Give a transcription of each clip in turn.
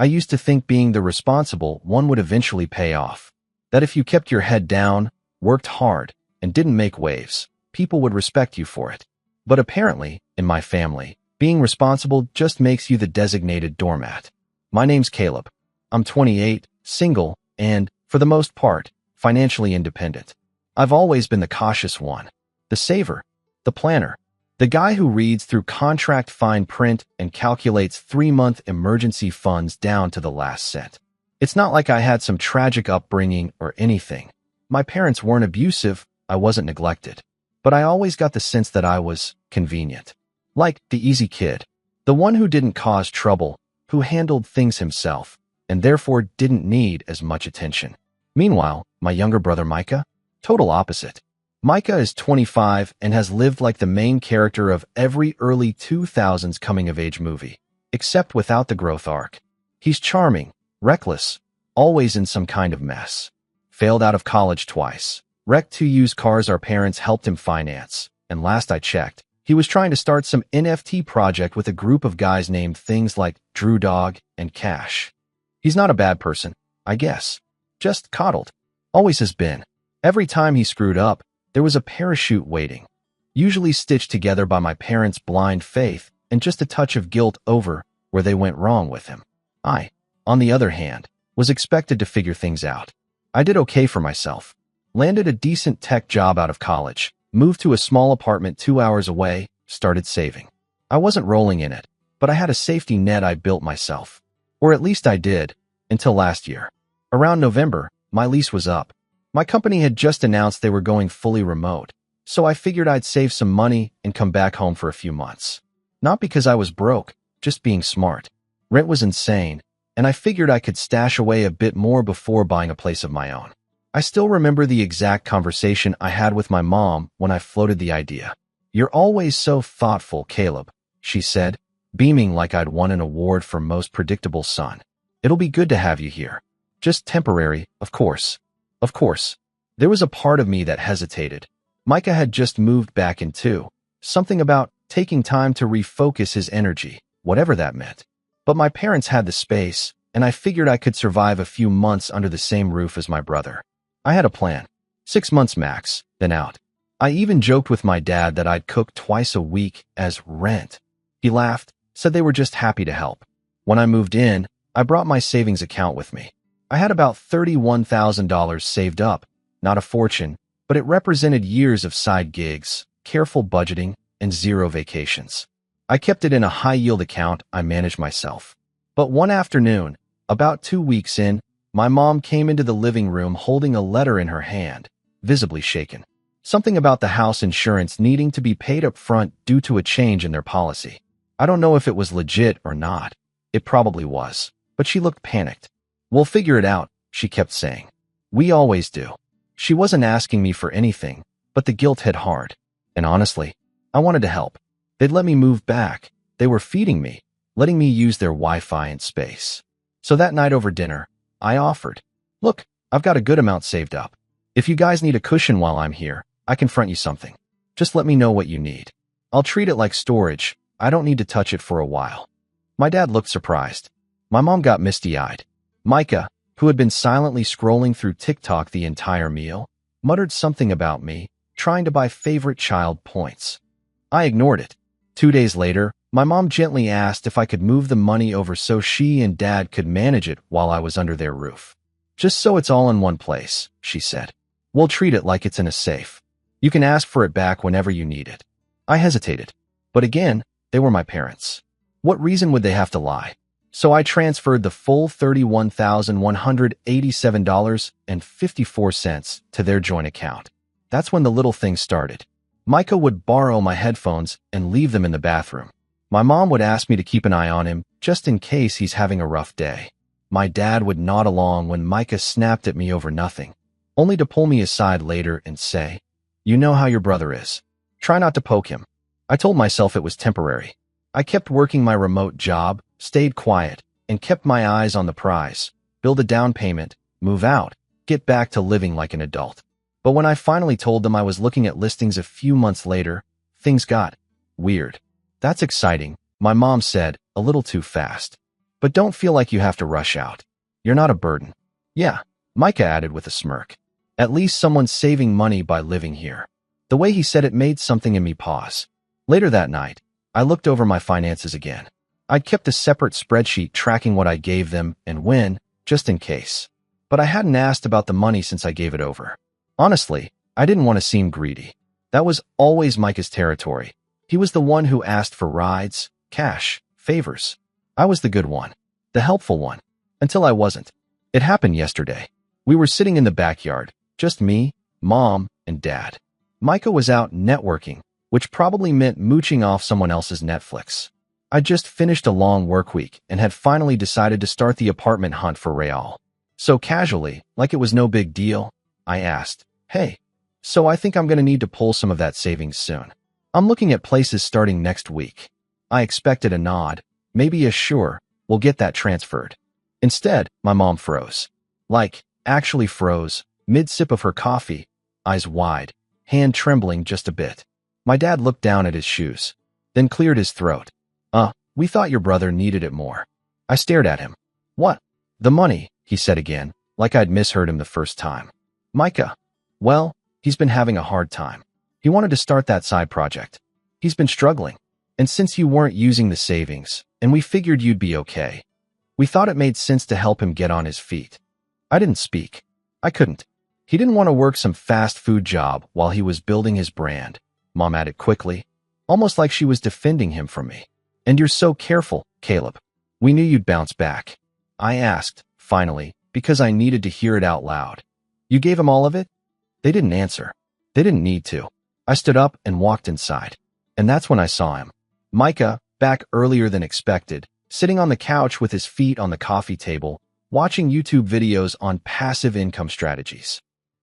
I used to think being the responsible one would eventually pay off. That if you kept your head down, worked hard, and didn't make waves, people would respect you for it. But apparently, in my family, being responsible just makes you the designated doormat. My name's Caleb. I'm 28, single, and, for the most part, financially independent. I've always been the cautious one, the saver, the planner, the guy who reads through contract fine print and calculates 3-month emergency funds down to the last cent. It's not like I had some tragic upbringing or anything. My parents weren't abusive, I wasn't neglected. But I always got the sense that I was convenient. Like the easy kid, the one who didn't cause trouble, who handled things himself, and therefore didn't need as much attention. Meanwhile, my younger brother Micah, total opposite. Micah is 25 and has lived like the main character of every early 2000s coming-of-age movie, except without the growth arc. He's charming, reckless, always in some kind of mess. Failed out of college twice. Wrecked 2 used cars our parents helped him finance. And last I checked, he was trying to start some NFT project with a group of guys named things like Drew Dog and Cash. He's not a bad person, I guess. Just coddled. Always has been. Every time he screwed up, there was a parachute waiting. Usually stitched together by my parents' blind faith and just a touch of guilt over where they went wrong with him. I, on the other hand, was expected to figure things out. I did okay for myself. Landed a decent tech job out of college, moved to a small apartment 2 hours away, started saving. I wasn't rolling in it, but I had a safety net I built myself. Or at least I did, until last year. Around November, my lease was up. My company had just announced they were going fully remote, so I figured I'd save some money and come back home for a few months. Not because I was broke, just being smart. Rent was insane, and I figured I could stash away a bit more before buying a place of my own. I still remember the exact conversation I had with my mom when I floated the idea. "You're always so thoughtful, Caleb," she said, beaming like I'd won an award for most predictable son. "It'll be good to have you here. Just temporary, of course." Of course. There was a part of me that hesitated. Micah had just moved back in too. Something about taking time to refocus his energy, whatever that meant. But my parents had the space, and I figured I could survive a few months under the same roof as my brother. I had a plan. 6 months max, then out. I even joked with my dad that I'd cook twice a week as rent. He laughed, said they were just happy to help. When I moved in, I brought my savings account with me. I had about $31,000 saved up, not a fortune, but it represented years of side gigs, careful budgeting, and 0 vacations. I kept it in a high-yield account I managed myself. But one afternoon, about 2 weeks in, my mom came into the living room holding a letter in her hand, visibly shaken. Something about the house insurance needing to be paid up front due to a change in their policy. I don't know if it was legit or not. It probably was, but she looked panicked. "We'll figure it out," she kept saying. "We always do." She wasn't asking me for anything, but the guilt hit hard. And honestly, I wanted to help. They'd let me move back. They were feeding me, letting me use their Wi-Fi and space. So that night over dinner, I offered, "Look, I've got a good amount saved up. If you guys need a cushion while I'm here, I can front you something. Just let me know what you need. I'll treat it like storage. I don't need to touch it for a while." My dad looked surprised. My mom got misty-eyed. Micah, who had been silently scrolling through TikTok the entire meal, muttered something about me, trying to buy favorite child points. I ignored it. 2 days later, my mom gently asked if I could move the money over so she and dad could manage it while I was under their roof. "Just so it's all in one place," she said. "We'll treat it like it's in a safe. You can ask for it back whenever you need it." I hesitated. But again, they were my parents. What reason would they have to lie? So I transferred the full $31,187.54 to their joint account. That's when the little thing started. Micah would borrow my headphones and leave them in the bathroom. My mom would ask me to keep an eye on him, just in case he's having a rough day. My dad would nod along when Micah snapped at me over nothing, only to pull me aside later and say, "You know how your brother is. Try not to poke him." I told myself it was temporary. I kept working my remote job, stayed quiet, and kept my eyes on the prize. Build a down payment, move out, get back to living like an adult. But when I finally told them I was looking at listings a few months later, things got weird. "That's exciting," my mom said, a little too fast. But don't feel like you have to rush out. You're not a burden. Yeah, Micah added with a smirk. At least someone's saving money by living here. The way he said it made something in me pause. Later that night, I looked over my finances again. I'd kept a separate spreadsheet tracking what I gave them and when, just in case. But I hadn't asked about the money since I gave it over. Honestly, I didn't want to seem greedy. That was always Micah's territory. He was the one who asked for rides, cash, favors. I was the good one, the helpful one, until I wasn't. It happened yesterday. We were sitting in the backyard, just me, Mom, and Dad. Micah was out networking, which probably meant mooching off someone else's Netflix. I just finished a long work week and had finally decided to start the apartment hunt for Rael. So casually, like it was no big deal, I asked, "Hey, so I think I'm going to need to pull some of that savings soon. I'm looking at places starting next week." I expected a nod, maybe a sure, we'll get that transferred. Instead, my mom froze. Like, actually froze, mid-sip of her coffee, eyes wide, hand trembling just a bit. My dad looked down at his shoes, then cleared his throat. We thought your brother needed it more." I stared at him. "What?" "The money," he said again, like I'd misheard him the first time. "Micah. Well, he's been having a hard time. He wanted to start that side project. He's been struggling. And since you weren't using the savings, and we figured you'd be okay, we thought it made sense to help him get on his feet." I didn't speak. I couldn't. He didn't want to work some fast food job while he was building his brand, Mom added quickly, almost like she was defending him from me. "And you're so careful, Caleb. We knew you'd bounce back." I asked, finally, because I needed to hear it out loud. "You gave him all of it?" They didn't answer. They didn't need to. I stood up and walked inside. And that's when I saw him. Micah, back earlier than expected, sitting on the couch with his feet on the coffee table, watching YouTube videos on passive income strategies.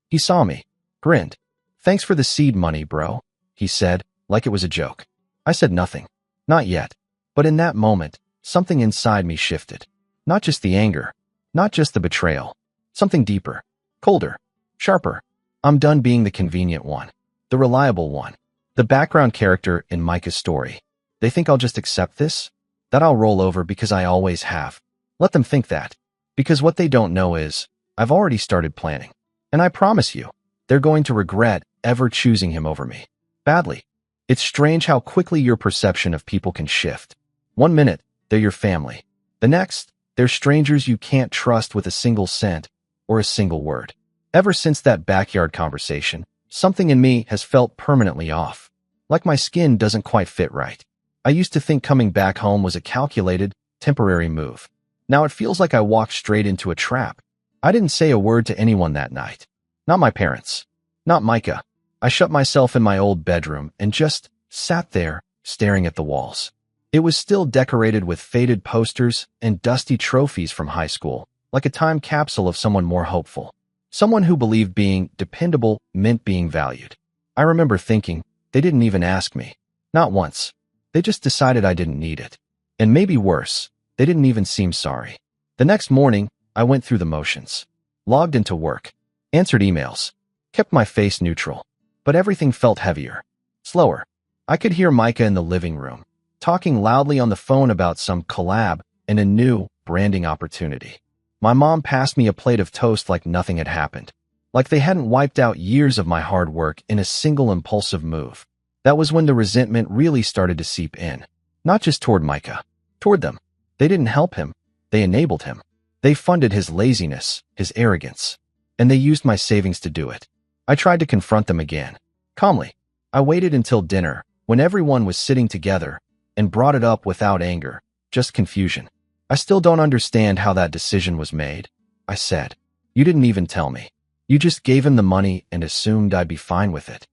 He saw me, grinned. "Thanks for the seed money, bro," he said, like it was a joke. I said nothing. Not yet. But in that moment, something inside me shifted. Not just the anger, not just the betrayal. Something deeper, colder, sharper. I'm done being the convenient one, the reliable one, the background character in Micah's story. They think I'll just accept this? That I'll roll over because I always have. Let them think that. Because what they don't know is, I've already started planning. And I promise you, they're going to regret ever choosing him over me. Badly. It's strange how quickly your perception of people can shift. One minute, they're your family. The next, they're strangers you can't trust with a single cent or a single word. Ever since that backyard conversation, something in me has felt permanently off. Like my skin doesn't quite fit right. I used to think coming back home was a calculated, temporary move. Now it feels like I walked straight into a trap. I didn't say a word to anyone that night. Not my parents. Not Micah. I shut myself in my old bedroom and just sat there, staring at the walls. It was still decorated with faded posters and dusty trophies from high school, like a time capsule of someone more hopeful. Someone who believed being dependable meant being valued. I remember thinking, they didn't even ask me. Not once. They just decided I didn't need it. And maybe worse, they didn't even seem sorry. The next morning, I went through the motions. Logged into work. Answered emails. Kept my face neutral. But everything felt heavier. Slower. I could hear Micah in the living room, talking loudly on the phone about some collab and a new branding opportunity. My mom passed me a plate of toast like nothing had happened. Like they hadn't wiped out years of my hard work in a single impulsive move. That was when the resentment really started to seep in. Not just toward Micah. Toward them. They didn't help him. They enabled him. They funded his laziness, his arrogance. And they used my savings to do it. I tried to confront them again. Calmly. I waited until dinner, when everyone was sitting together, and brought it up without anger, just confusion. "I still don't understand how that decision was made," I said. "You didn't even tell me. You just gave him the money and assumed I'd be fine with it."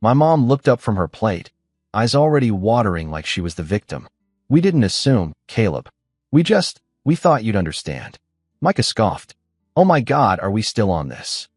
My mom looked up from her plate, eyes already watering like she was the victim. "We didn't assume, Caleb. We thought you'd understand." Micah scoffed. "Oh my God, are we still on this?"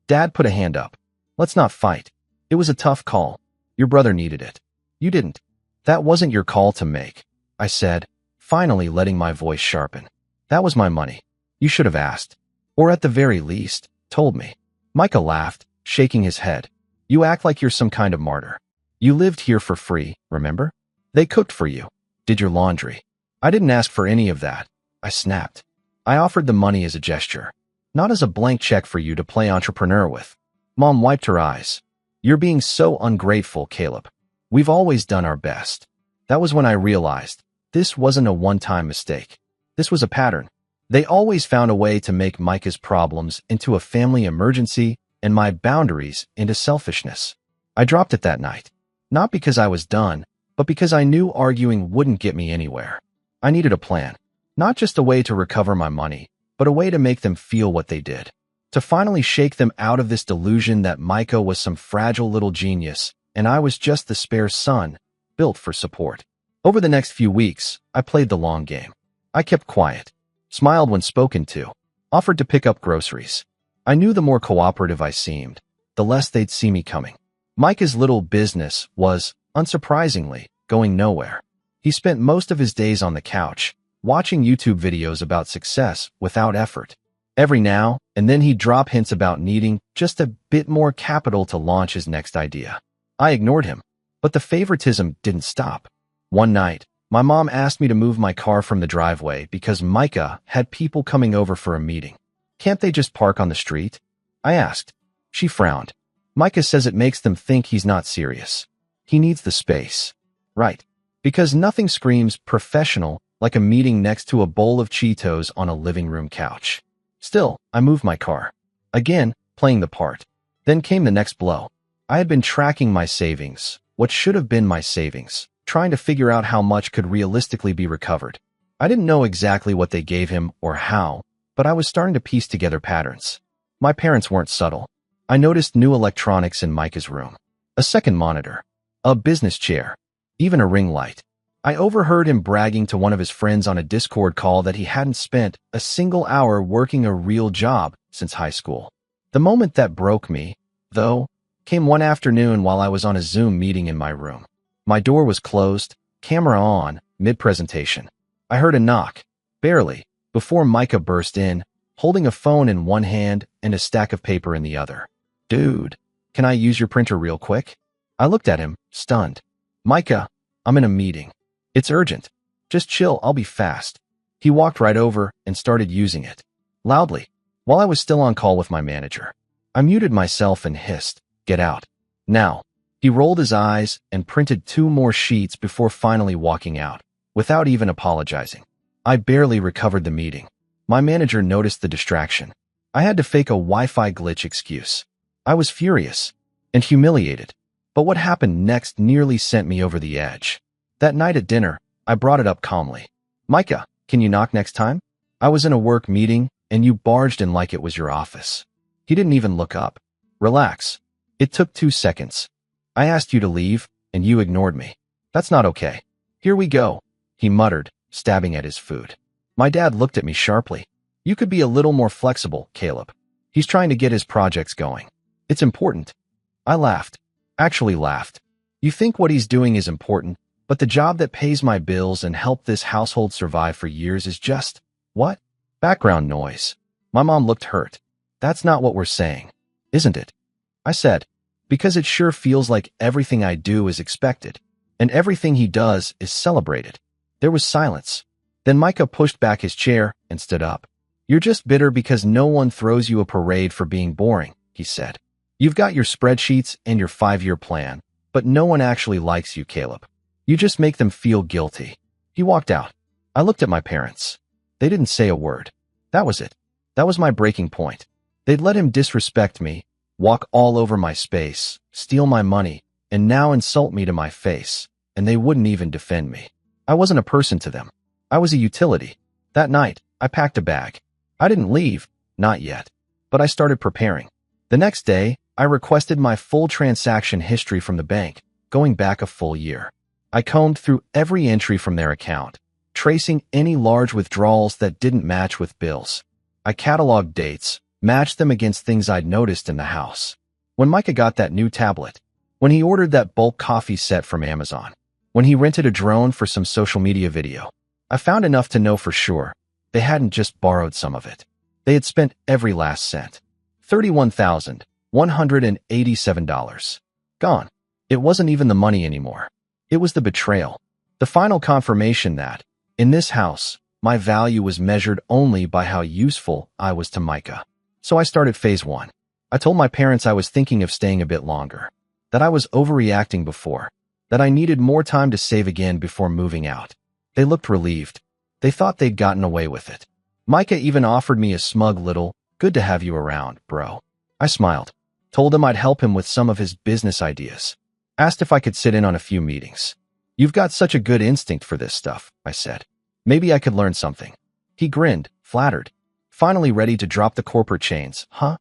Dad put a hand up. "Let's not fight. It was a tough call. Your brother needed it. You didn't. That wasn't your call to make," I said, finally letting my voice sharpen. "That was my money. You should have asked. Or at the very least, told me." Micah laughed, shaking his head. "You act like you're some kind of martyr. You lived here for free, remember? They cooked for you, did your laundry. I didn't ask for any of that. I snapped. I offered the money as a gesture, not as a blank check for you to play entrepreneur with. Mom wiped her eyes. You're being so ungrateful, Caleb. We've always done our best. That was when I realized this wasn't a one-time mistake. This was a pattern. They always found a way to make Micah's problems into a family emergency and my boundaries into selfishness. I dropped it that night, not because I was done, but because I knew arguing wouldn't get me anywhere. I needed a plan, not just a way to recover my money, but a way to make them feel what they did. To finally shake them out of this delusion that Micah was some fragile little genius and I was just the spare son, built for support. Over the next few weeks, I played the long game. I kept quiet, smiled when spoken to, offered to pick up groceries. I knew the more cooperative I seemed, the less they'd see me coming. Micah's little business was, unsurprisingly, going nowhere. He spent most of his days on the couch, watching YouTube videos about success without effort. Every now and then he'd drop hints about needing just a bit more capital to launch his next idea. I ignored him, but the favoritism didn't stop. One night, my mom asked me to move my car from the driveway because Micah had people coming over for a meeting. Can't they just park on the street? I asked. She frowned. Micah says it makes them think he's not serious. He needs the space. Right. Because nothing screams professional like a meeting next to a bowl of Cheetos on a living room couch. Still, I moved my car. Again, playing the part. Then came the next blow. I had been tracking my savings, what should have been my savings, trying to figure out how much could realistically be recovered. I didn't know exactly what they gave him or how, but I was starting to piece together patterns. My parents weren't subtle. I noticed new electronics in Micah's room. A second monitor, a business chair, even a ring light. I overheard him bragging to one of his friends on a Discord call that he hadn't spent a single hour working a real job since high school. The moment that broke me, though, came one afternoon while I was on a Zoom meeting in my room. My door was closed, camera on, mid-presentation. I heard a knock, barely, before Micah burst in, holding a phone in one hand and a stack of paper in the other. Dude, can I use your printer real quick? I looked at him, stunned. Micah, I'm in a meeting. It's urgent. Just chill, I'll be fast. He walked right over and started using it. Loudly, while I was still on call with my manager. I muted myself and hissed, "Get out. Now." He rolled his eyes and printed 2 more sheets before finally walking out, without even apologizing. I barely recovered the meeting. My manager noticed the distraction. I had to fake a Wi-Fi glitch excuse. I was furious and humiliated, but what happened next nearly sent me over the edge. That night at dinner, I brought it up calmly. Micah, can you knock next time? I was in a work meeting, and you barged in like it was your office. He didn't even look up. Relax. It took 2 seconds. I asked you to leave, and you ignored me. That's not okay. Here we go, he muttered, stabbing at his food. My dad looked at me sharply. You could be a little more flexible, Caleb. He's trying to get his projects going. It's important. I laughed. Actually laughed. You think what he's doing is important, but the job that pays my bills and helped this household survive for years is just, what? Background noise. My mom looked hurt. That's not what we're saying, isn't it? I said, because it sure feels like everything I do is expected, and everything he does is celebrated. There was silence. Then Micah pushed back his chair and stood up. You're just bitter because no one throws you a parade for being boring, he said. You've got your spreadsheets and your 5-year plan, but no one actually likes you, Caleb. You just make them feel guilty. He walked out. I looked at my parents. They didn't say a word. That was it. That was my breaking point. They'd let him disrespect me, walk all over my space, steal my money, and now insult me to my face, and they wouldn't even defend me. I wasn't a person to them. I was a utility. That night, I packed a bag. I didn't leave, not yet, but I started preparing. The next day, I requested my full transaction history from the bank, going back a full year. I combed through every entry from their account, tracing any large withdrawals that didn't match with bills. I cataloged dates, matched them against things I'd noticed in the house. When Micah got that new tablet, when he ordered that bulk coffee set from Amazon, when he rented a drone for some social media video, I found enough to know for sure they hadn't just borrowed some of it. They had spent every last cent. $31,187. Gone. It wasn't even the money anymore. It was the betrayal. The final confirmation that, in this house, My value was measured only by how useful I was to Micah. So I started phase 1. I told my parents I was thinking of staying a bit longer, that I was overreacting before, that I needed more time to save again before moving out. They looked relieved. They thought they'd gotten away with it. Micah even offered me a smug little, "Good to have you around, bro." I smiled, told him I'd help him with some of his business ideas, asked if I could sit in on a few meetings. "You've got such a good instinct for this stuff," I said. "Maybe I could learn something." He grinned, flattered. "Finally ready to drop the corporate chains, huh?"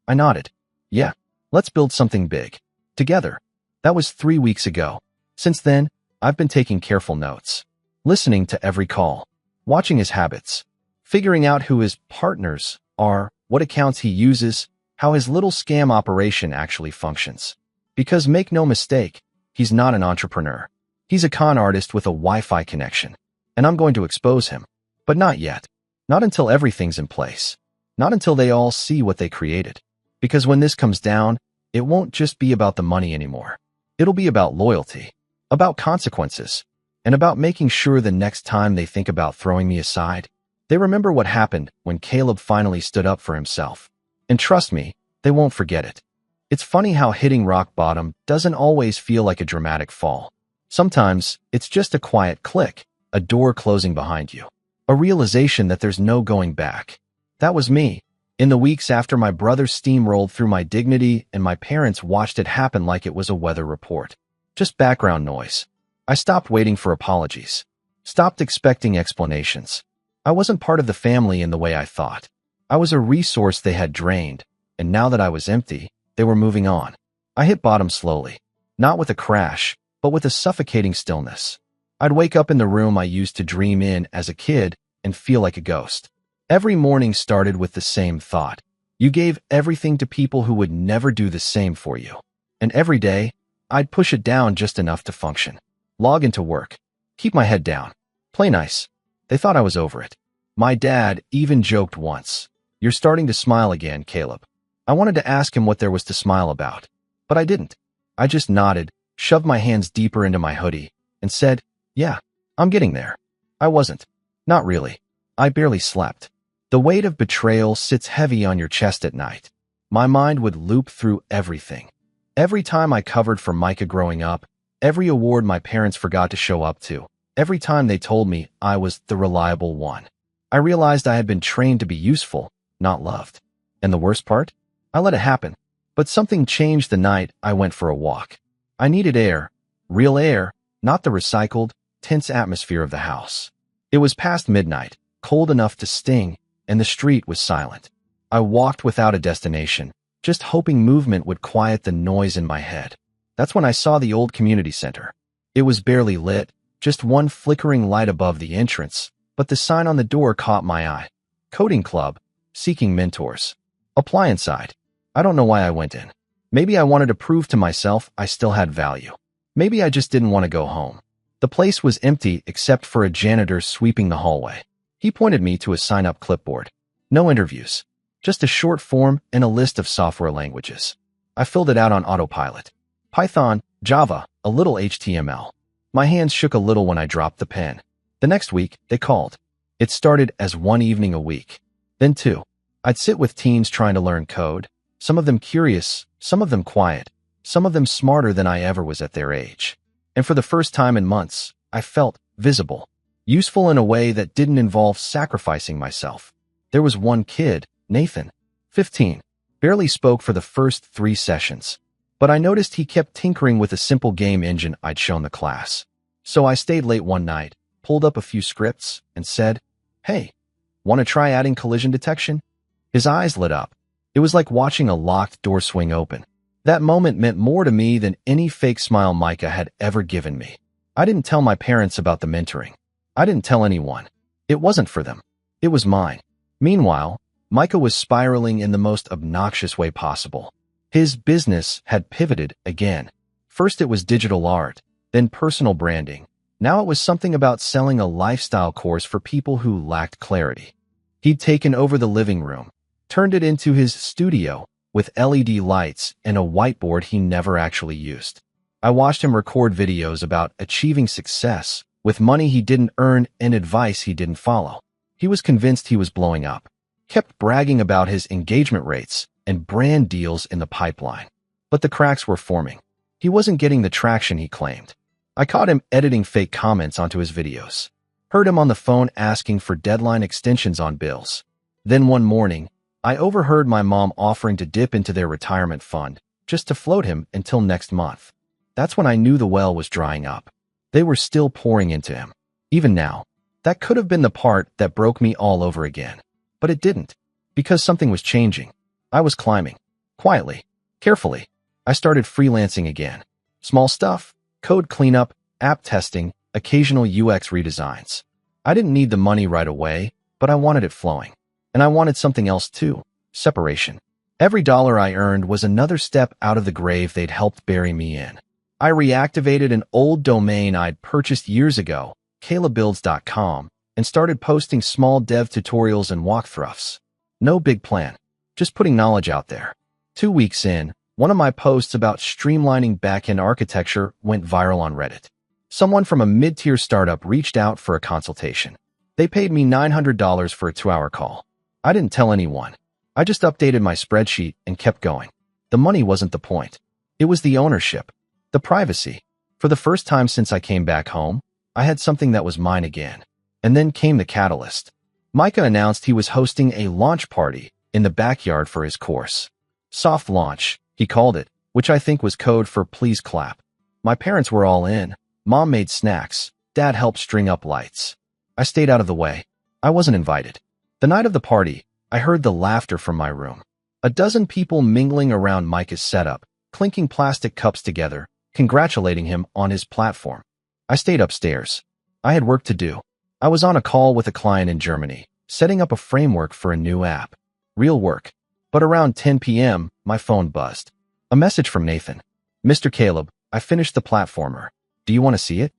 I nodded. "Yeah, let's build something big. Together." That was 3 weeks ago. Since then, I've been taking careful notes, listening to every call, watching his habits, figuring out who his partners are, what accounts he uses, how his little scam operation actually functions. Because make no mistake, he's not an entrepreneur. He's a con artist with a Wi-Fi connection. And I'm going to expose him. But not yet. Not until everything's in place. Not until they all see what they created. Because when this comes down, it won't just be about the money anymore. It'll be about loyalty, about consequences, and about making sure the next time they think about throwing me aside, they remember what happened when Caleb finally stood up for himself. And trust me, they won't forget it. It's funny how hitting rock bottom doesn't always feel like a dramatic fall. Sometimes, it's just a quiet click, a door closing behind you, a realization that there's no going back. That was me. In the weeks after my brother steamrolled through my dignity and my parents watched it happen like it was a weather report. Just background noise. I stopped waiting for apologies. Stopped expecting explanations. I wasn't part of the family in the way I thought. I was a resource they had drained, and now that I was empty, they were moving on. I hit bottom slowly. Not with a crash, but with a suffocating stillness. I'd wake up in the room I used to dream in as a kid and feel like a ghost. Every morning started with the same thought. You gave everything to people who would never do the same for you. And every day, I'd push it down just enough to function. Log into work. Keep my head down. Play nice. They thought I was over it. My dad even joked once, "You're starting to smile again, Caleb." I wanted to ask him what there was to smile about, but I didn't. I just nodded, shoved my hands deeper into my hoodie, and said, "Yeah, I'm getting there." I wasn't. Not really. I barely slept. The weight of betrayal sits heavy on your chest at night. My mind would loop through everything. Every time I covered for Micah growing up, every award my parents forgot to show up to, every time they told me I was the reliable one. I realized I had been trained to be useful, not loved. And the worst part? I let it happen. But something changed the night I went for a walk. I needed air. Real air, not the recycled, tense atmosphere of the house. It was past midnight, cold enough to sting, and the street was silent. I walked without a destination, just hoping movement would quiet the noise in my head. That's when I saw the old community center. It was barely lit, just one flickering light above the entrance, but the sign on the door caught my eye. Coding Club, seeking mentors. Apply inside. I don't know why I went in. Maybe I wanted to prove to myself I still had value. Maybe I just didn't want to go home. The place was empty except for a janitor sweeping the hallway. He pointed me to a sign-up clipboard. No interviews. Just a short form and a list of software languages. I filled it out on autopilot. Python, Java, a little HTML. My hands shook a little when I dropped the pen. The next week, they called. It started as one evening a week. Then 2. I'd sit with teens trying to learn code. Some of them curious, some of them quiet, some of them smarter than I ever was at their age. And for the first time in months, I felt visible. Useful in a way that didn't involve sacrificing myself. There was one kid, Nathan, 15, barely spoke for the first 3 sessions. But I noticed he kept tinkering with a simple game engine I'd shown the class. So I stayed late one night, pulled up a few scripts, and said, "Hey, want to try adding collision detection?" His eyes lit up. It was like watching a locked door swing open. That moment meant more to me than any fake smile Micah had ever given me. I didn't tell my parents about the mentoring. I didn't tell anyone. It wasn't for them. It was mine. Meanwhile, Micah was spiraling in the most obnoxious way possible. His business had pivoted again. First it was digital art, then personal branding. Now it was something about selling a lifestyle course for people who lacked clarity. He'd taken over the living room, turned it into his studio with LED lights and a whiteboard he never actually used. I watched him record videos about achieving success with money he didn't earn and advice he didn't follow. He was convinced he was blowing up, kept bragging about his engagement rates and brand deals in the pipeline. But the cracks were forming. He wasn't getting the traction he claimed. I caught him editing fake comments onto his videos. Heard him on the phone asking for deadline extensions on bills. Then one morning, I overheard my mom offering to dip into their retirement fund just to float him until next month. That's when I knew the well was drying up. They were still pouring into him. Even now, that could have been the part that broke me all over again. But it didn't, because something was changing. I was climbing. Quietly, carefully. I started freelancing again. Small stuff, code cleanup, app testing, occasional UX redesigns. I didn't need the money right away, but I wanted it flowing. And I wanted something else too, separation. Every dollar I earned was another step out of the grave they'd helped bury me in. I reactivated an old domain I'd purchased years ago, kaylabuilds.com, and started posting small dev tutorials and walkthroughs. No big plan, just putting knowledge out there. 2 weeks in, one of my posts about streamlining backend architecture went viral on Reddit. Someone from a mid-tier startup reached out for a consultation. They paid me $900 for a 2-hour call. I didn't tell anyone. I just updated my spreadsheet and kept going. The money wasn't the point. It was the ownership, the privacy. For the first time since I came back home, I had something that was mine again. And then came the catalyst. Micah announced he was hosting a launch party in the backyard for his course. Soft launch, he called it, which I think was code for please clap. My parents were all in. Mom made snacks. Dad helped string up lights. I stayed out of the way. I wasn't invited. The night of the party, I heard the laughter from my room. A dozen people mingling around Micah's setup, clinking plastic cups together, congratulating him on his platform. I stayed upstairs. I had work to do. I was on a call with a client in Germany, setting up a framework for a new app. Real work. But around 10 p.m., my phone buzzed. A message from Nathan. Mr. Caleb, I finished the platformer. Do you want to see it?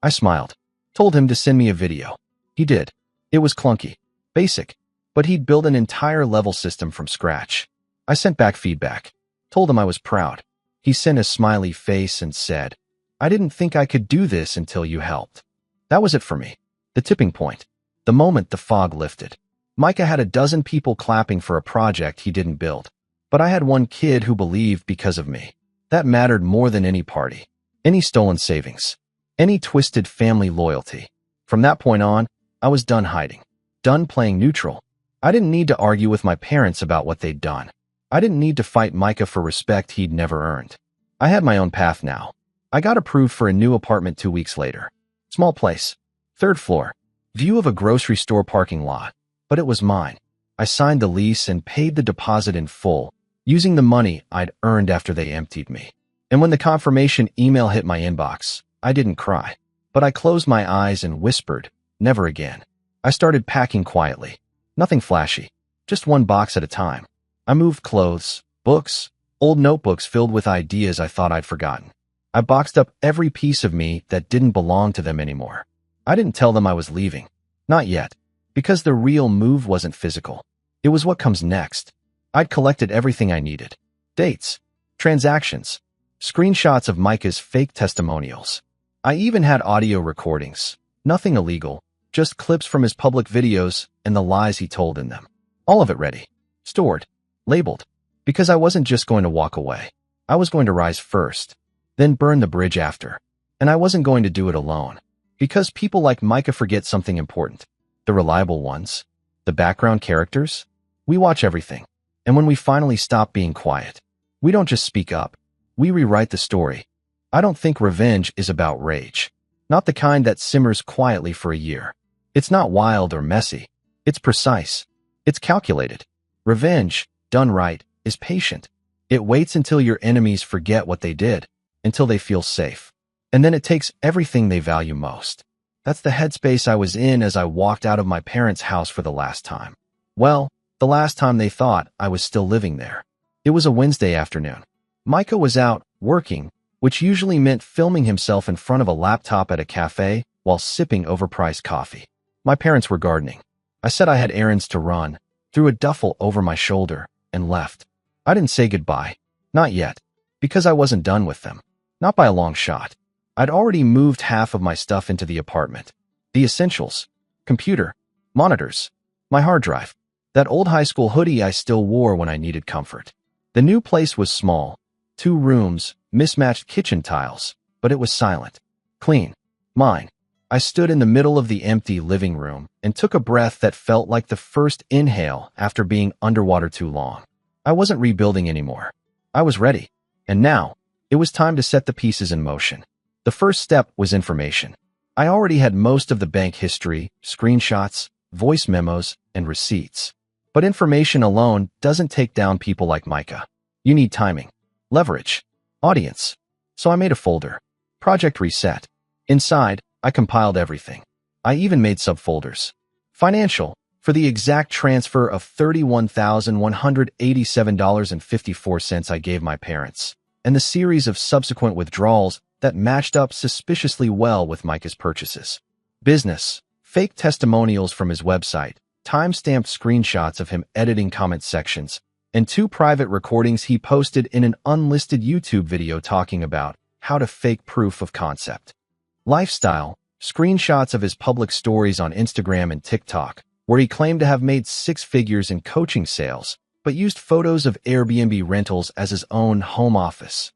I smiled. Told him to send me a video. He did. It was clunky. Basic. But he'd built an entire level system from scratch. I sent back feedback. Told him I was proud. He sent a smiley face and said, I didn't think I could do this until you helped. That was it for me. The tipping point. The moment the fog lifted. Micah had a dozen people clapping for a project he didn't build. But I had one kid who believed because of me. That mattered more than any party. Any stolen savings. Any twisted family loyalty. From that point on, I was done hiding. Done playing neutral. I didn't need to argue with my parents about what they'd done. I didn't need to fight Micah for respect he'd never earned. I had my own path now. I got approved for a new apartment 2 weeks later. Small place. 3rd floor. View of a grocery store parking lot. But it was mine. I signed the lease and paid the deposit in full, using the money I'd earned after they emptied me. And when the confirmation email hit my inbox, I didn't cry. But I closed my eyes and whispered, never again. I started packing quietly. Nothing flashy. Just one box at a time. I moved clothes, books, old notebooks filled with ideas I thought I'd forgotten. I boxed up every piece of me that didn't belong to them anymore. I didn't tell them I was leaving. Not yet. Because the real move wasn't physical. It was what comes next. I'd collected everything I needed. Dates. Transactions. Screenshots of Micah's fake testimonials. I even had audio recordings. Nothing illegal. Just clips from his public videos and the lies he told in them. All of it ready. Stored. Labeled. Because I wasn't just going to walk away. I was going to rise first. Then burn the bridge after. And I wasn't going to do it alone. Because people like Micah forget something important. The reliable ones. The background characters. We watch everything. And when we finally stop being quiet, we don't just speak up. We rewrite the story. I don't think revenge is about rage. Not the kind that simmers quietly for a year. It's not wild or messy. It's precise. It's calculated. Revenge, done right, is patient. It waits until your enemies forget what they did, until they feel safe. And then it takes everything they value most. That's the headspace I was in as I walked out of my parents' house for the last time. Well, the last time they thought I was still living there. It was a Wednesday afternoon. Micah was out, working, which usually meant filming himself in front of a laptop at a cafe while sipping overpriced coffee. My parents were gardening. I said I had errands to run, threw a duffel over my shoulder, and left. I didn't say goodbye. Not yet. Because I wasn't done with them. Not by a long shot. I'd already moved half of my stuff into the apartment. The essentials. Computer. monitors, my hard drive, that old high school hoodie I still wore when I needed comfort. The new place was small, 2 rooms, mismatched kitchen tiles, but it was silent, clean, mine. I stood in the middle of the empty living room and took a breath that felt like the first inhale after being underwater too long. I wasn't rebuilding anymore. I was ready. And now, it was time to set the pieces in motion. The first step was information. I already had most of the bank history, screenshots, voice memos, and receipts. But information alone doesn't take down people like Micah. You need timing, leverage, audience. So I made a folder. Project Reset. Inside, I compiled everything. I even made subfolders. Financial, for the exact transfer of $31,187.54 I gave my parents, and the series of subsequent withdrawals that matched up suspiciously well with Micah's purchases. Business, fake testimonials from his website, time-stamped screenshots of him editing comment sections, and 2 private recordings he posted in an unlisted YouTube video talking about how to fake proof of concept. Lifestyle, screenshots of his public stories on Instagram and TikTok, where he claimed to have made 6 figures in coaching sales, but used photos of Airbnb rentals as his own home office.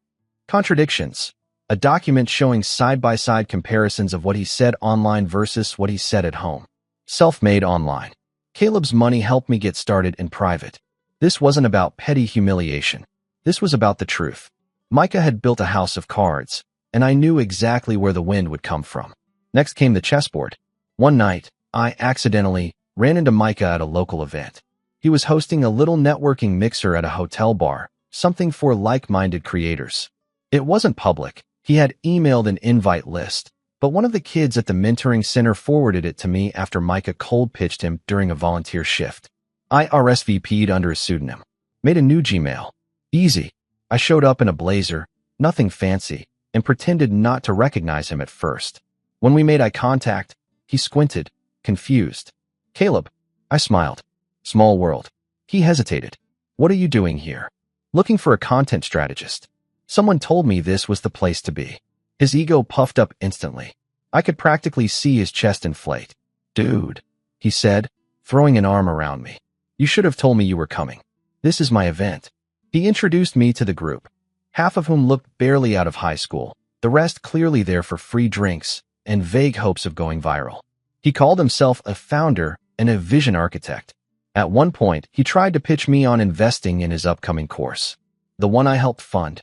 Contradictions, a document showing side-by-side comparisons of what he said online versus what he said at home. Self-made online. Caleb's money helped me get started in private. This wasn't about petty humiliation. This was about the truth. Micah had built a house of cards, and I knew exactly where the wind would come from. Next came the chessboard. One night, I accidentally ran into Micah at a local event. He was hosting a little networking mixer at a hotel bar, something for like-minded creators. It wasn't public. He had emailed an invite list, but one of the kids at the mentoring center forwarded it to me after Micah cold-pitched him during a volunteer shift. I RSVP'd under a pseudonym. Made a new Gmail. Easy. I showed up in a blazer, nothing fancy, and pretended not to recognize him at first. When we made eye contact, he squinted, confused. Caleb. I smiled. Small world. He hesitated. What are you doing here? Looking for a content strategist. Someone told me this was the place to be. His ego puffed up instantly. I could practically see his chest inflate. Dude, he said, throwing an arm around me. You should have told me you were coming. This is my event. He introduced me to the group, half of whom looked barely out of high school, the rest clearly there for free drinks and vague hopes of going viral. He called himself a founder and a vision architect. At one point, he tried to pitch me on investing in his upcoming course, the one I helped fund.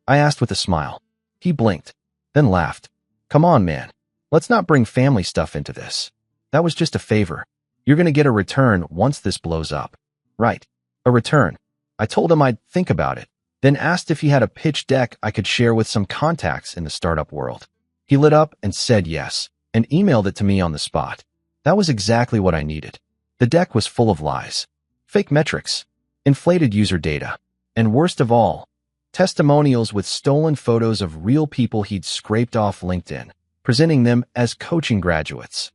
I asked with a smile. He blinked, then laughed. Come on, man. Let's not bring family stuff into this. That was just a favor. You're going to get a return once this blows up. Right. A return. I told him I'd think about it, then asked if he had a pitch deck I could share with some contacts in the startup world. He lit up and said yes, and emailed it to me on the spot. That was exactly what I needed. The deck was full of lies, fake metrics, inflated user data, and worst of all, testimonials with stolen photos of real people he'd scraped off LinkedIn, presenting them as coaching graduates.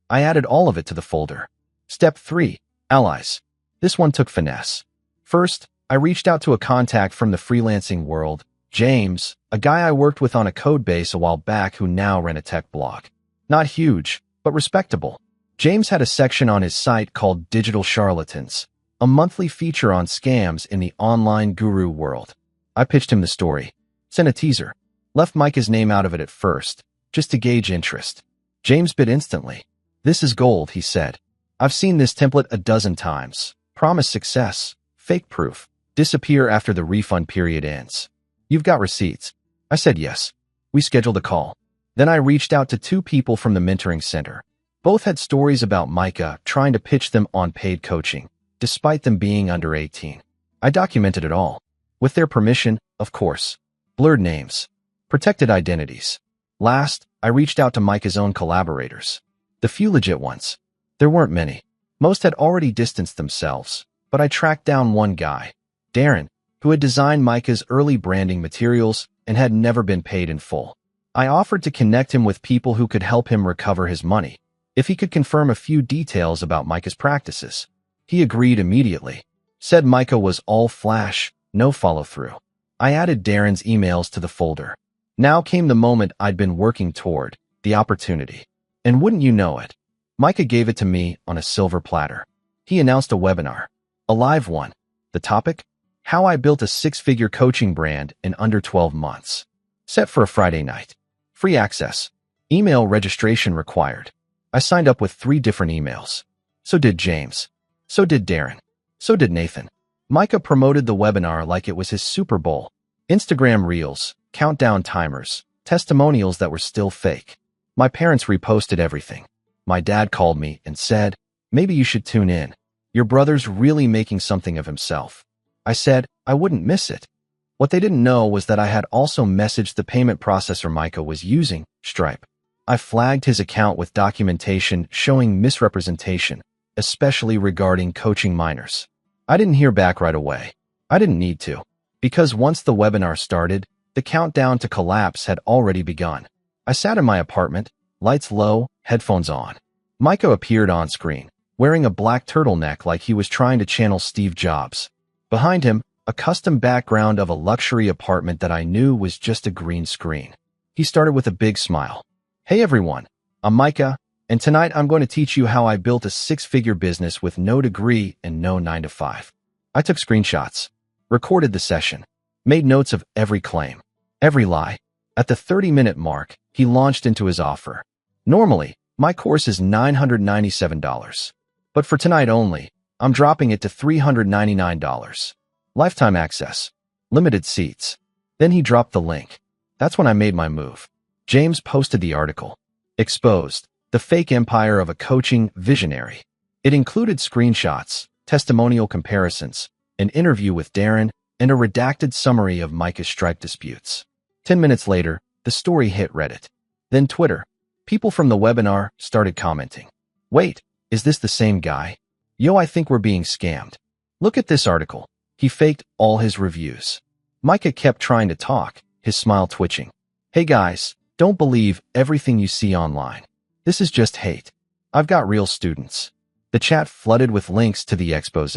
I added all of it to the folder. Step 3. Allies. This one took finesse. First, I reached out to a contact from the freelancing world, James, a guy I worked with on a code base a while back who now ran a tech blog. Not huge, but respectable. James had a section on his site called Digital Charlatans, a monthly feature on scams in the online guru world. I pitched him the story, sent a teaser, left Micah's name out of it at first, just to gauge interest. James bid instantly. This is gold, he said. I've seen this template a dozen times. Promise success, fake proof, disappear after the refund period ends. You've got receipts. I said yes. We scheduled a call. Then I reached out to 2 people from the mentoring center. Both had stories about Micah trying to pitch them on paid coaching, despite them being under 18. I documented it all. With their permission, of course. Blurred names. Protected identities. Last, I reached out to Micah's own collaborators. The few legit ones. There weren't many. Most had already distanced themselves, but I tracked down one guy, Darren, who had designed Micah's early branding materials and had never been paid in full. I offered to connect him with people who could help him recover his money, if he could confirm a few details about Micah's practices. He agreed immediately, said Micah was all flash, no follow-through. I added Darren's emails to the folder. Now came the moment I'd been working toward, the opportunity. And wouldn't you know it, Micah gave it to me on a silver platter. He announced a webinar. A live one. The topic? How I built a six-figure coaching brand in under 12 months. Set for a Friday night. Free access. Email registration required. I signed up with 3 different emails. So did James. So did Darren. So did Nathan. Micah promoted the webinar like it was his Super Bowl. Instagram reels, countdown timers, testimonials that were still fake. My parents reposted everything. My dad called me and said, "Maybe you should tune in. Your brother's really making something of himself." I said I wouldn't miss it. What they didn't know was that I had also messaged the payment processor Micah was using, Stripe. I flagged his account with documentation showing misrepresentation, especially regarding coaching minors. I didn't hear back right away. I didn't need to, because once the webinar started, the countdown to collapse had already begun. I sat in my apartment, lights low, headphones on. Micah appeared on screen, wearing a black turtleneck like he was trying to channel Steve Jobs. Behind him, a custom background of a luxury apartment that I knew was just a green screen. He started with a big smile. "Hey everyone, I'm Micah, and tonight I'm going to teach you how I built a six-figure business with no degree and no 9-to-5. I took screenshots, recorded the session, made notes of every claim, every lie. At the 30-minute mark, he launched into his offer. Normally, my course is $997. But for tonight only, I'm dropping it to $399. Lifetime access. Limited seats. Then he dropped the link. That's when I made my move. James posted the article. Exposed. The fake empire of a coaching visionary. It included screenshots, testimonial comparisons, an interview with Darren, and a redacted summary of Micah's Stripe disputes. 10 minutes later, the story hit Reddit. Then Twitter. People from the webinar started commenting. "Wait, is this the same guy? Yo, I think we're being scammed. Look at this article." He faked all his reviews. Micah kept trying to talk, his smile twitching. "Hey guys, don't believe everything you see online. This is just hate. I've got real students." The chat flooded with links to the expose.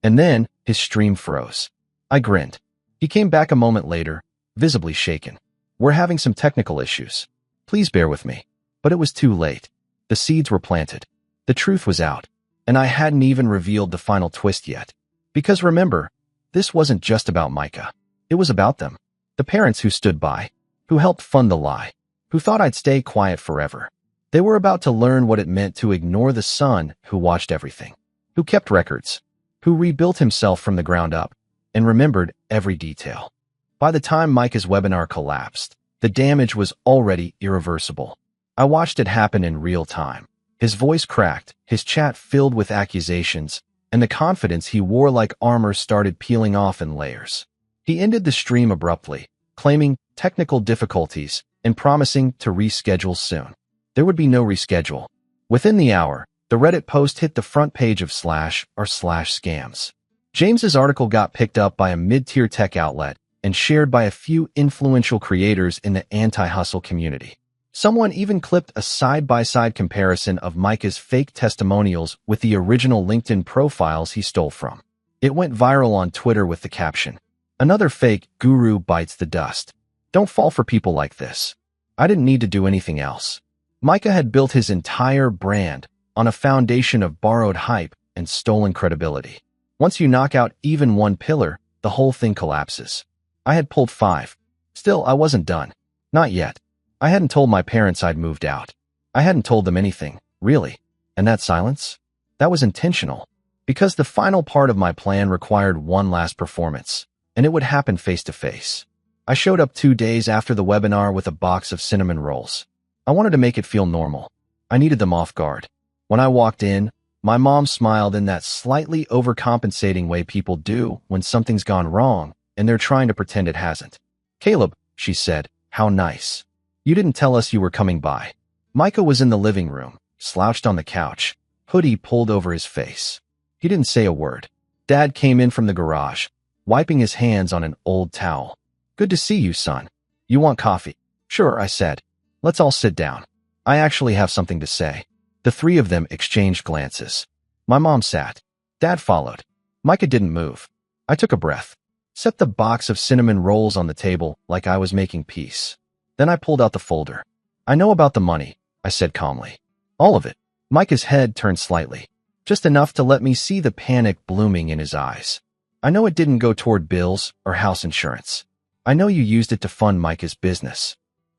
And then his stream froze. I grinned. He came back a moment later, visibly shaken. "We're having some technical issues. Please bear with me." But it was too late. The seeds were planted. The truth was out. And I hadn't even revealed the final twist yet. Because remember, this wasn't just about Micah. It was about them. The parents who stood by, who helped fund the lie, who thought I'd stay quiet forever. They were about to learn what it meant to ignore the son who watched everything, who kept records, who rebuilt himself from the ground up, and remembered every detail. By the time Micah's webinar collapsed, the damage was already irreversible. I watched it happen in real time. His voice cracked, his chat filled with accusations, and the confidence he wore like armor started peeling off in layers. He ended the stream abruptly, claiming technical difficulties and promising to reschedule soon. There would be no reschedule. Within the hour, the Reddit post hit the front page of /r/scams. James's article got picked up by a mid-tier tech outlet and shared by a few influential creators in the anti-hustle community. Someone even clipped a side-by-side comparison of Micah's fake testimonials with the original LinkedIn profiles he stole from. It went viral on Twitter with the caption, "Another fake guru bites the dust. Don't fall for people like this." I didn't need to do anything else. Micah had built his entire brand on a foundation of borrowed hype and stolen credibility. Once you knock out even one pillar, the whole thing collapses. I had pulled 5. Still, I wasn't done. Not yet. I hadn't told my parents I'd moved out. I hadn't told them anything, really. And that silence? That was intentional. Because the final part of my plan required one last performance, and it would happen face-to-face. I showed up 2 days after the webinar with a box of cinnamon rolls. I wanted to make it feel normal. I needed them off guard. When I walked in, my mom smiled in that slightly overcompensating way people do when something's gone wrong and they're trying to pretend it hasn't. "Caleb," she said, "how nice. You didn't tell us you were coming by." Micah was in the living room, slouched on the couch, hoodie pulled over his face. He didn't say a word. Dad came in from the garage, wiping his hands on an old towel. "Good to see you, son. You want coffee?" "Sure," I said. "Let's all sit down. I actually have something to say." The 3 of them exchanged glances. My mom sat. Dad followed. Micah didn't move. I took a breath, set the box of cinnamon rolls on the table like I was making peace. Then I pulled out the folder. "I know about the money," I said calmly. "All of it. Micah's head turned slightly, just enough to let me see the panic blooming in his eyes. I know it didn't go toward bills or house insurance. I know you used it to fund Micah's business.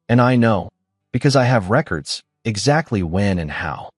And I know, because I have records, exactly when and how.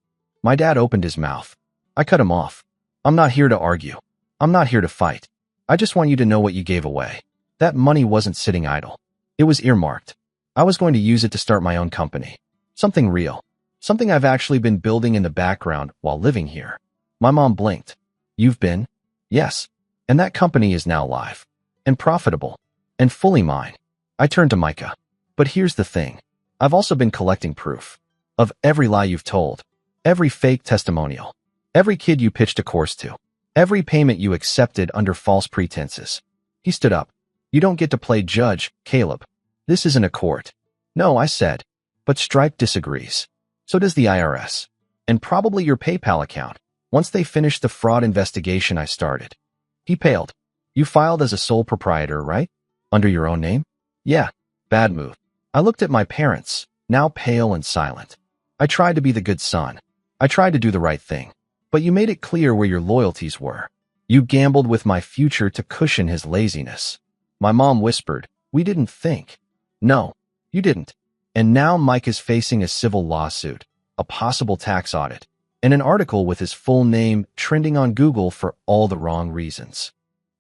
My dad opened his mouth. I cut him off. I'm not here to argue. I'm not here to fight. I just want you to know what you gave away. That money wasn't sitting idle. It was earmarked. I was going to use it to start my own company. Something real. Something I've actually been building in the background while living here. My mom blinked. You've been? Yes. And that company is now live. And profitable. And fully mine. I turned to Micah. But here's the thing. I've also been collecting proof. Of every lie you've told. Every fake testimonial. Every kid you pitched a course to. Every payment you accepted under false pretenses. He stood up. You don't get to play judge, Caleb. This isn't a court. No, I said. But Stripe disagrees. So does the IRS. And probably your PayPal account, once they finish the fraud investigation I started. He paled. You filed as a sole proprietor, right? Under your own name? Yeah. Bad move. I looked at my parents, now pale and silent. I tried to be the good son. I tried to do the right thing. But you made it clear where your loyalties were. You gambled with my future to cushion his laziness. My mom whispered, we didn't think. No, you didn't. And now Mike is facing a civil lawsuit, a possible tax audit, and an article with his full name trending on Google for all the wrong reasons.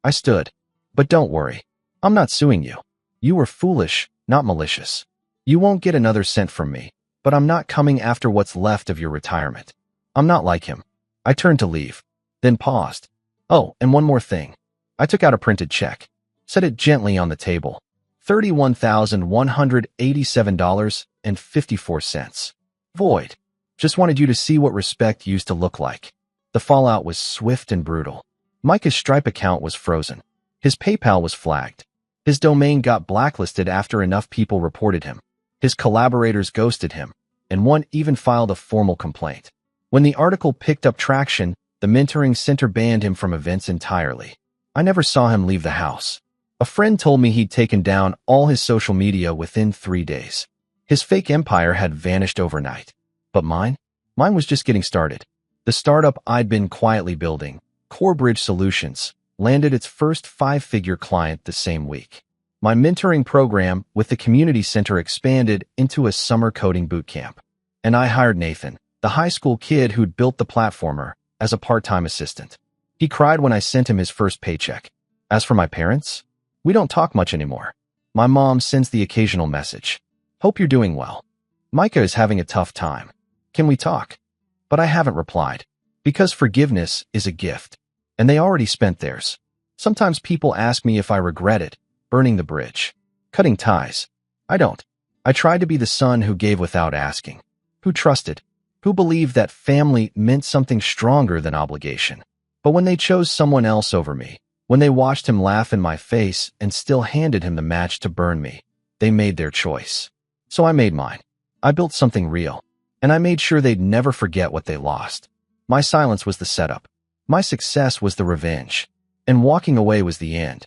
I stood. But don't worry. I'm not suing you. You were foolish, not malicious. You won't get another cent from me, but I'm not coming after what's left of your retirement. I'm not like him. I turned to leave, then paused. Oh, and one more thing. I took out a printed check, set it gently on the table. $31,187.54. Void. Just wanted you to see what respect used to look like. The fallout was swift and brutal. Micah's Stripe account was frozen. His PayPal was flagged. His domain got blacklisted after enough people reported him. His collaborators ghosted him, and one even filed a formal complaint. When the article picked up traction, the mentoring center banned him from events entirely. I never saw him leave the house. A friend told me he'd taken down all his social media within 3 days. His fake empire had vanished overnight. But mine was just getting started. The startup I'd been quietly building, CoreBridge Solutions, landed its first 5-figure client the same week. My mentoring program with the community center expanded into a summer coding bootcamp. And I hired Nathan, the high school kid who'd built the platformer, as a part-time assistant. He cried when I sent him his first paycheck. As for my parents, we don't talk much anymore. My mom sends the occasional message. Hope you're doing well. Micah is having a tough time. Can we talk? But I haven't replied. Because forgiveness is a gift. And they already spent theirs. Sometimes people ask me if I regret it, burning the bridge, cutting ties. I don't. I tried to be the son who gave without asking, who trusted, who believed that family meant something stronger than obligation. But when they chose someone else over me, when they watched him laugh in my face and still handed him the match to burn me, they made their choice. So I made mine. I built something real, and I made sure they'd never forget what they lost. My silence was the setup. My success was the revenge. And walking away was the end.